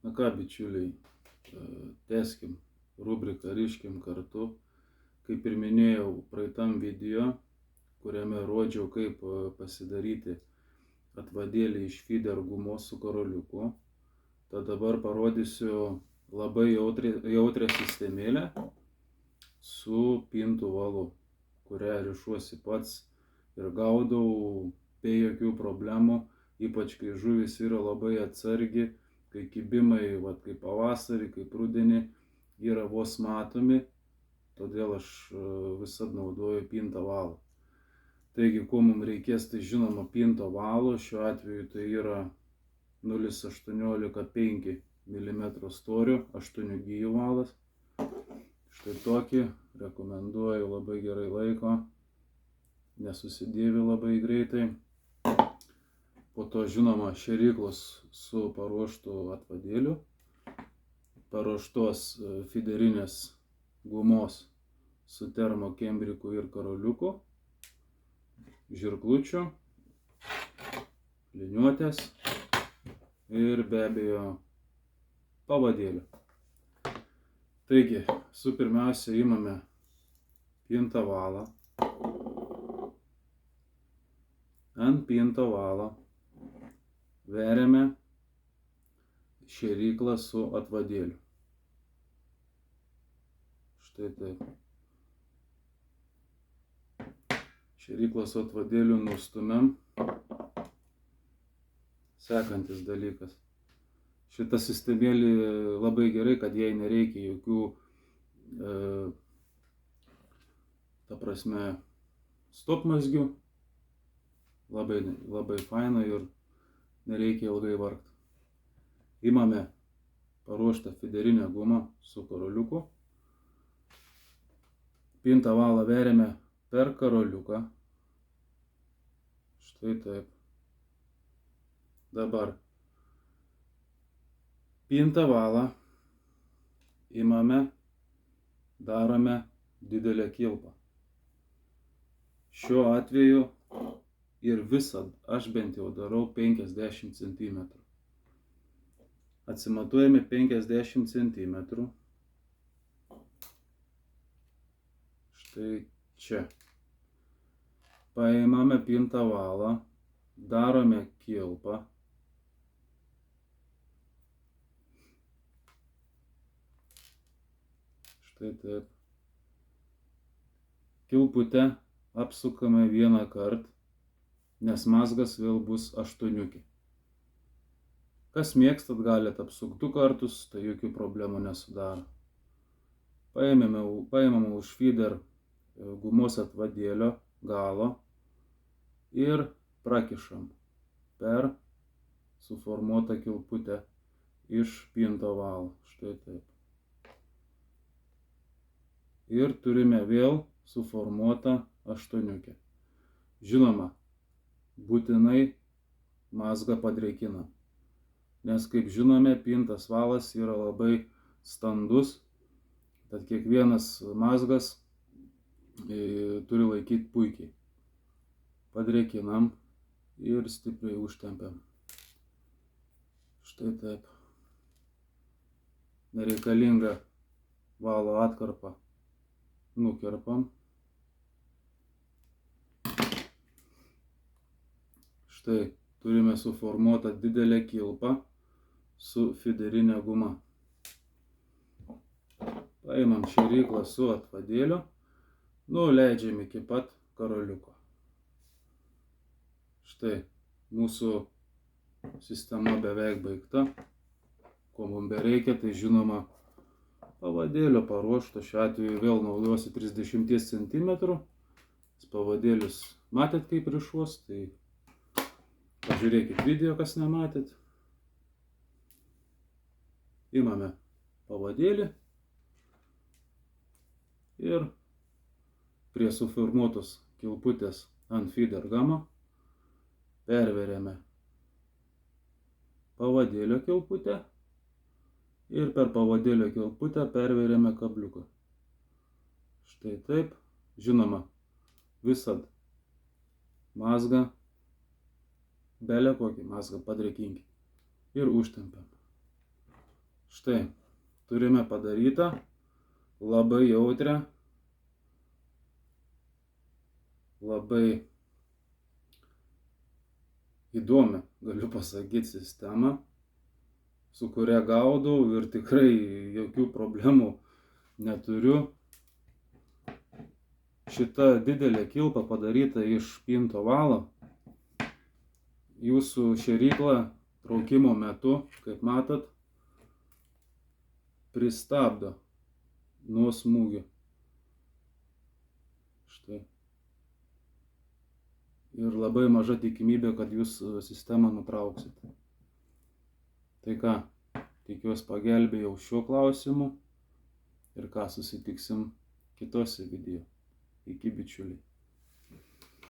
Na ką, bičiuliai, tęskim rubriką Riškim kartu. Kaip ir minėjau praeitam video, kuriame rodžiau, kaip pasidaryti atvadėlį iš feeder gumos su karoliuku. Tad dabar parodysiu labai jautrią sistemėlę su pintų valu, kurią rišuosi pats ir gaudau be jokių problemų, ypač kai žuvis yra labai atsargi, kai kibimai, kaip pavasarį, kaip rudenį, yra vos matomi, todėl aš visad naudoju pintą valą. Taigi, ko mums reikės, tai žinoma pinto valo, šiuo atveju tai yra 0,18,5 mm storio, 8 gijų valas. Štai tokį rekomenduoju, labai gerai laiko, nesusidėvi labai greitai. Po to, žinoma, šėryklos su paruoštu atvadėliu, paruoštos fiderinės gumos su termokembriku ir karoliuku, žirklučių, liniuotės ir be abejo pavadėlių. Taigi, pirmiausia imame pintą valą. Ant pinto valo veriame šėryklą su atvadėliu. Štai taip. Šėryklą su atvadėliu nustumiam. Sekantis dalykas. Šita sistemėlė labai gerai, kad jai nereikia jokių, stopmazgių. Labai faina ir nereikia ilgai vargti. Imame paruoštą fiderinę gumą su karoliuku. Pintą valą veriame per karoliuką. Štai taip. Dabar pintą valą imame, darome didelę kilpą. Šiuo atveju ir visad aš bent jau darau 50 cm. Atsimatuojame 50 cm. Štai čia. Paimame pintą valą, darome kilpą. Štai taip. Kilputę apsukame vieną kartą, nes mazgas vėl bus 8. Kas mėgstat, galite apsukti 2 kartus, tai jokių problemų nesudaro. Paimame už feeder gumos atvadėlio galo ir prakišam per suformuotą kilputę iš pinto valo. Štai taip. Ir turime vėl suformuotą 8. Žinoma, būtinai mazgą padrėkinam, nes kaip žinome, pintas valas yra labai standus, tad kiekvienas mazgas turi laikyti puikiai. Padrėkinam ir stipriai užtempiam. Štai taip. Nereikalingą valo atkarpą nukerpam. Štai turime suformuotą didelę kilpą su fiderinė guma. Paimam šėryklą su atvadėliu, nuleidžiam iki pat karoliuko. Štai mūsų sistema beveik baigta. Ko mums bereikia, tai žinoma pavadėlio paruošto. Šiuo atveju vėl naudosi 30 cm. Pavadėlius matėt kaip rišuos, tai pažiūrėkit video, kas nematėt. Imame pavadėlį ir prie suformuotos kilputės ant feeder gamo perveriame pavadėlio kilputę ir per pavadėlio kilputę perveriame kabliuką. Štai taip. Žinoma, visad mazgą, belę kokį mazgą padrėkinkit ir užtempiam. Štai, turime padarytą labai jautrią, labai įdomią, galiu pasakyti, sistemą, su kuria gaudau ir tikrai jokių problemų neturiu. Šita didelė kilpa padaryta iš pinto valo. Jūsų šėryklą traukimo metu, kaip matot, pristabdo nuo smūgio. Štai. Ir labai maža tikimybė, kad jūs sistemą nutrauksit. Tai ką, tikiuosi pagelbėjau šiuo klausimu ir ką, susitiksim kitose video. Iki bičiuliai.